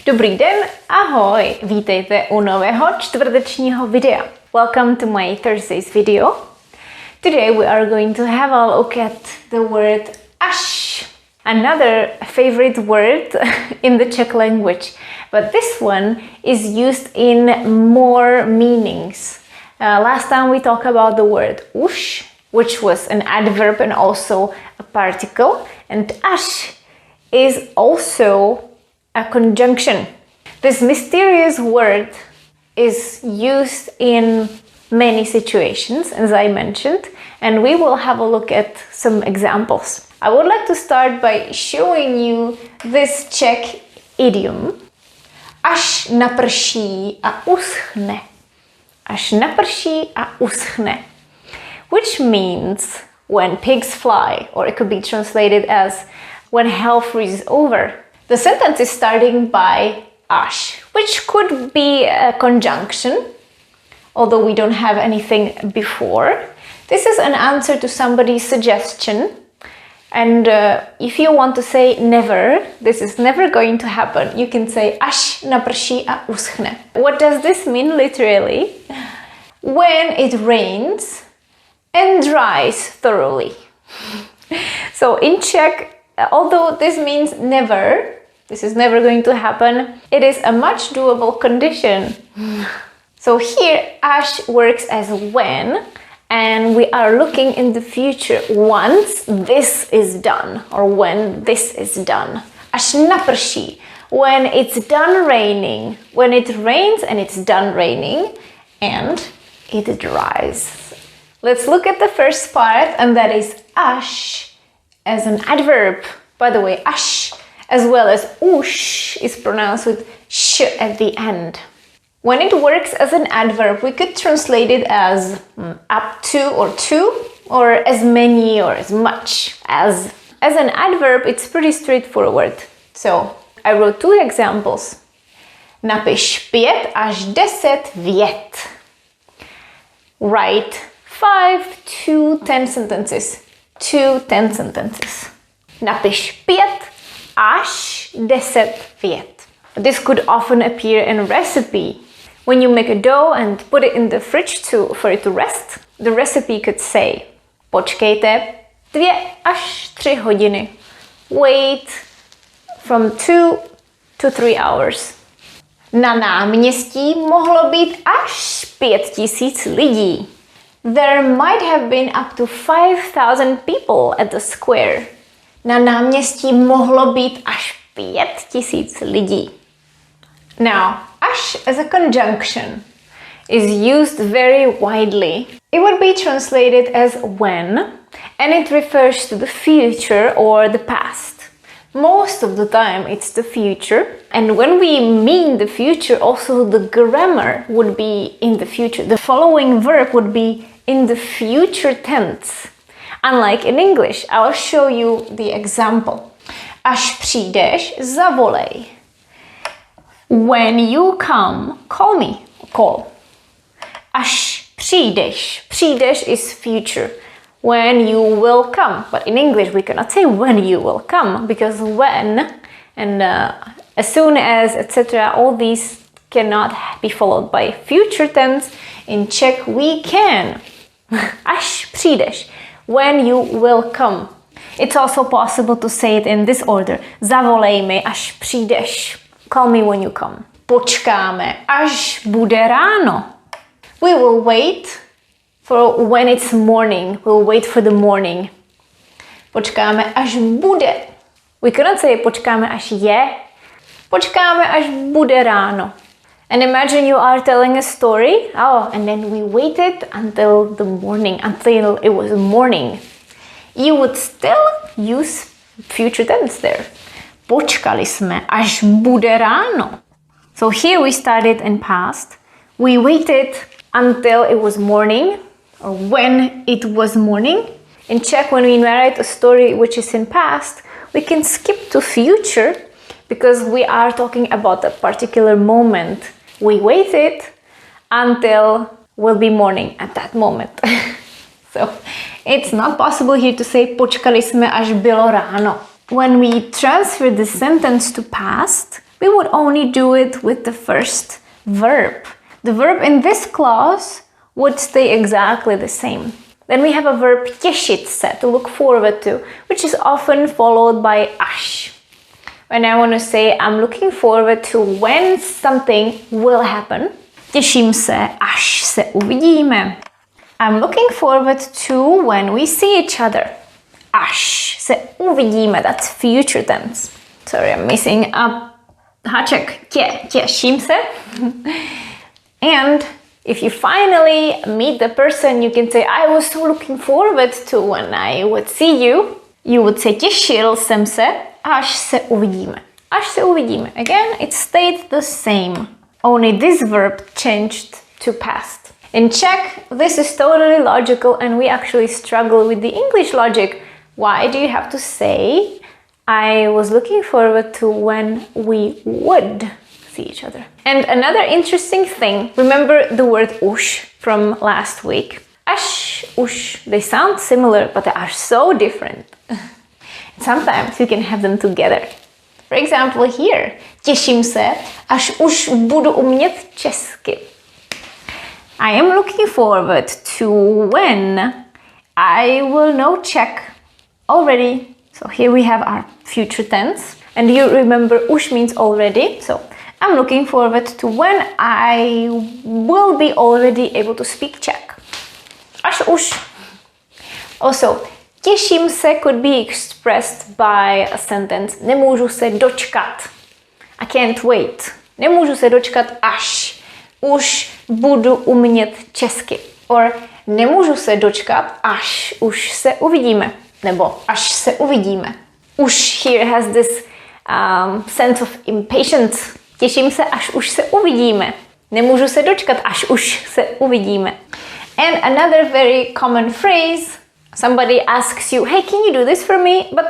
Dobrý den, ahoj, vítejte u nového čtvrtečního videa. Welcome to my Thursday's video. Today we are going to have a look at the word až, another favorite word in the Czech language, but this one is used in more meanings. Last time we talked about the word už, which was an adverb and also a particle, and až is also a conjunction. This mysterious word is used in many situations, as I mentioned, and we will have a look at some examples. I would like to start by showing you this Czech idiom. Až naprší a uschne. Až naprší a uschne. Which means when pigs fly, or it could be translated as when hell freezes over. The sentence is starting by až, which could be a conjunction, although we don't have anything before. This is an answer to somebody's suggestion. And if you want to say never, this is never going to happen. You can say až naprší a uschne. What does this mean literally? When it rains and dries thoroughly. So in Czech, although this means never, this is never going to happen, it is a much doable condition. So here, až works as when, and we are looking in the future once this is done, or when this is done. Až naprší, when it's done raining, when it rains and it's done raining, and it dries. Let's look at the first part, and that is až as an adverb. By the way, až as well as už is pronounced with sh at the end. When it works as an adverb, we could translate it as up to, or as many, or as much as. As an adverb, it's pretty straightforward. So I wrote two examples. Napiš 5 až 10 vět. Write 5 to 10 sentences. 10 sentences. Napiš 5 až 10 vět. This could often appear in a recipe. When you make a dough and put it in the fridge for it to rest, the recipe could say, počkejte 2 až 3 hodiny. Wait from 2 to 3 hours. Na náměstí mohlo být až 5,000 lidí. There might have been up to 5,000 people at the square. Na náměstí mohlo být až 5,000 lidí. Now, až as a conjunction is used very widely. It would be translated as when, and it refers to the future or the past. Most of the time it's the future, and when we mean the future, also the grammar would be in the future. The following verb would be in the future tense. Unlike in English, I'll show you the example. Až přijedeš, zavolej. When you come, call me. Call. Až přijedeš. Přijedeš is future. When you will come. But in English, we cannot say when you will come, because when and as soon as, etc., all these cannot be followed by future tense. In Czech, we can. Až přijedeš. When you will come. It's also possible to say it in this order. Zavolej mi, až přijdeš. Call me when you come. Počkáme, až bude ráno. We will wait for when it's morning. We'll wait for the morning. Počkáme, až bude. We cannot say počkáme, až je. Počkáme, až bude ráno. And imagine you are telling a story. Oh, and then we waited until the morning, until it was morning. You would still use future tense there. Počkali jsme, až bude ráno. So here we started in past. We waited until it was morning, or when it was morning. In Czech, when we narrate a story which is in past, we can skip to future because we are talking about a particular moment. We waited until will be morning at that moment. So it's not possible here to say počkali jsme, až bylo ráno. When we transfer the sentence to past, we would only do it with the first verb. The verb in this clause would stay exactly the same. Then we have a verb těšit se, to look forward to, which is often followed by až. When I want to say I'm looking forward to when something will happen, těším se, až se uvidíme. I'm looking forward to when we see each other. Až se uvidíme, that's future tense. Sorry, I'm missing a háček. Těším se. And if you finally meet the person, you can say, I was so looking forward to when I would see you. You would say, těšil jsem se, až se uvidíme. Až se uvidíme. Again, it stayed the same. Only this verb changed to past. In Czech, this is totally logical and we actually struggle with the English logic. Why do you have to say, I was looking forward to when we would see each other? And another interesting thing, remember the word už from last week? Až, už, they sound similar, but they are so different. Sometimes you can have them together. For example, here, těším se, až už budu umět česky. I am looking forward to when I will know Czech already. So here we have our future tense. And you remember už means already. So I'm looking forward to when I will be already able to speak Czech. Až už. Also, těším se could be expressed by a sentence. Nemůžu se dočkat. I can't wait. Nemůžu se dočkat, až už budu umět česky. Or nemůžu se dočkat, až už se uvidíme. Nebo až se uvidíme. Už here has this sense of impatience. Těším se, až už se uvidíme. Nemůžu se dočkat, až už se uvidíme. And another very common phrase, somebody asks you, hey, can you do this for me? But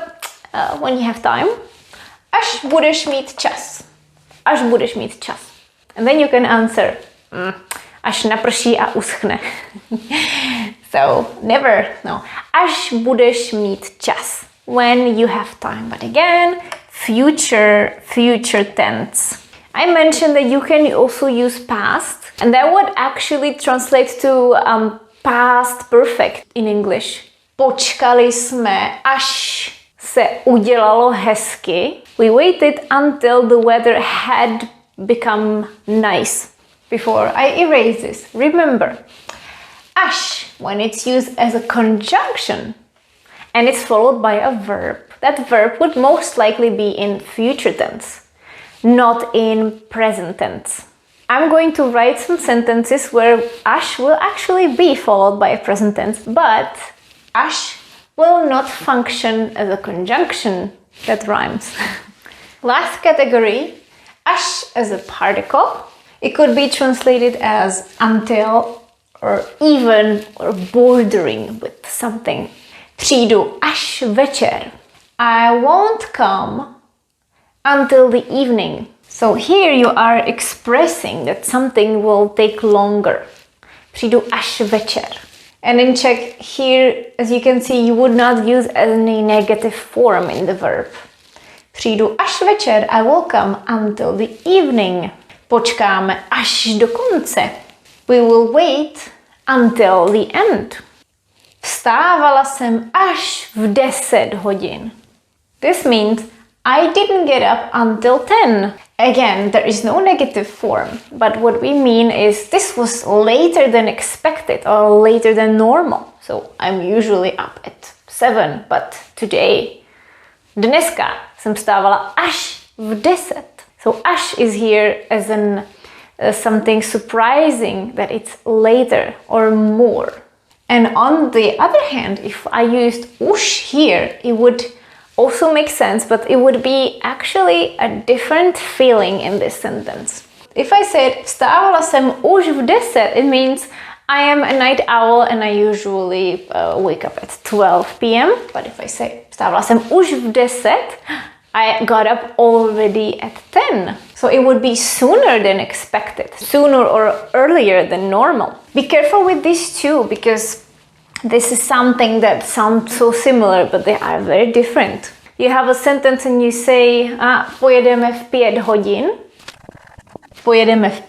when you have time, až budeš mít čas. Až budeš mít čas. And then you can answer, až naprší a uschne. So, never, no. Až budeš mít čas. When you have time. But again, future tense. I mentioned that you can also use past, and that would actually translate to past perfect in English. Počkali jsme, až se udělalo hezky. We waited until the weather had become nice. Before I erase this, remember, až, when it's used as a conjunction and it's followed by a verb, that verb would most likely be in future tense, not in present tense. I'm going to write some sentences where až will actually be followed by a present tense, but až will not function as a conjunction that rhymes. Last category, až as a particle. It could be translated as until or even or bordering with something. Přijdu až večer. I won't come until the evening. So here you are expressing that something will take longer. Přijdu až večer. And in Czech, here, as you can see, you would not use any negative form in the verb. Přijdu až večer, I will come until the evening. Počkáme až do konce. We will wait until the end. Vstávala jsem až v 10 hodin. This means I didn't get up until 10. Again, there is no negative form, but what we mean is this was later than expected or later than normal. So I'm usually up at 7, but today, dneska jsem vstávala až v 10. So až is here as an something surprising that it's later or more. And on the other hand, if I used už here, it would also make sense, but it would be actually a different feeling in this sentence. If I said vstávala jsem už v 10, it means I am a night owl and I usually wake up at 12 p.m. But if I say vstávala jsem už v 10, I got up already at 10. So it would be sooner than expected, sooner or earlier than normal. Be careful with these two, because this is something that sounds so similar, but they are very different. you have a sentence and you say, pojedeme v 5 hodin. Pojedeme v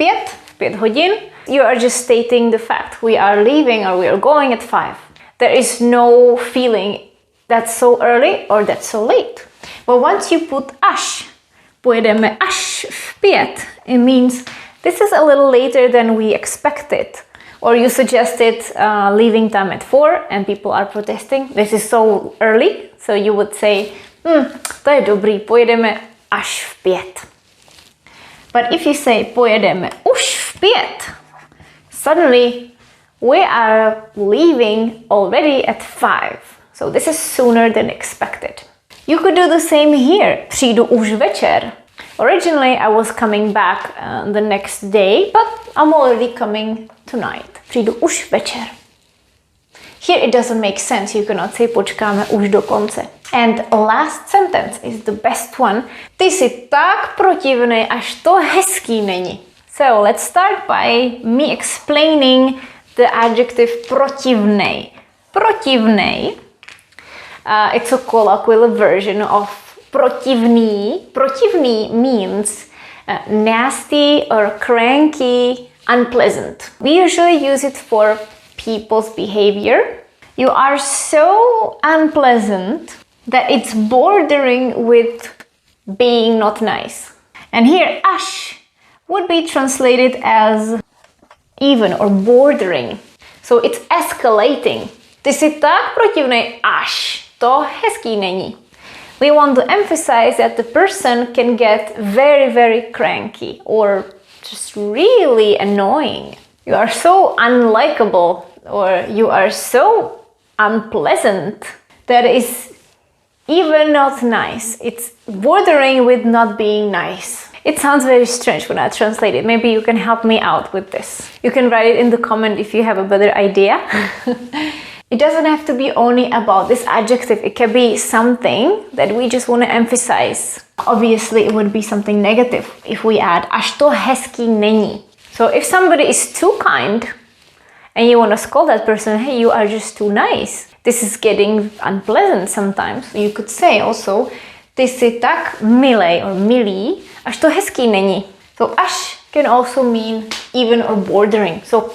5 hodin. You are just stating the fact. We are leaving or we are going at 5. There is no feeling that's so early or that's so late. But once you put až, pojedeme až v 5, it means this is a little later than we expected. Or you suggested leaving time at 4 and people are protesting. This is so early. So you would say, to je dobrý, pojedeme až v 5. But if you say pojedeme už v 5, suddenly we are leaving already at 5. So this is sooner than expected. You could do the same here. Přijdu už večer. Originally I was coming back the next day, but I'm already coming tonight. Přijdu už večer. Here it doesn't make sense. You cannot say počkáme už do konce. And last sentence is the best one. Ty jsi tak protivnej, až to hezký není. So let's start by me explaining the adjective protivnej. Protivnej. It's a colloquial version of protivný. Protivný means nasty or cranky, unpleasant. We usually use it for people's behavior. You are so unpleasant that it's bordering with being not nice. And here, až would be translated as even or bordering. So it's escalating. Ty jsi tak protivnej, až to hezký není. We want to emphasize that the person can get very, very cranky or just really annoying. You are so unlikable or you are so unpleasant that is even not nice. It's bordering with not being nice. It sounds very strange when I translate it. Maybe you can help me out with this. You can write it in the comment if you have a better idea. It doesn't have to be only about this adjective. It can be something that we just want to emphasize. Obviously, it would be something negative if we add až to hezký není. So if somebody is too kind and you want to scold that person, hey, you are just too nice. This is getting unpleasant sometimes. You could say also, ty jsi tak milej or milý, až to hezký není. So až can also mean even or bordering. So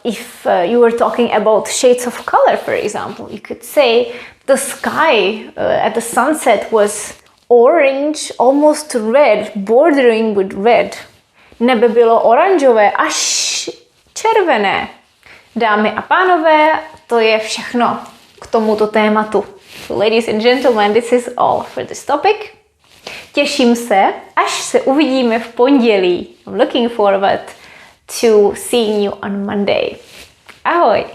if you were talking about shades of color, for example, you could say the sky at the sunset was orange, almost red, bordering with red. Nebe bylo oranžové až červené. Dámy a pánové, to je všechno k tomuto tématu. So ladies and gentlemen, this is all for this topic. Těším se, až se uvidíme v pondělí. I'm looking forward to seeing you on Monday. Ahoj!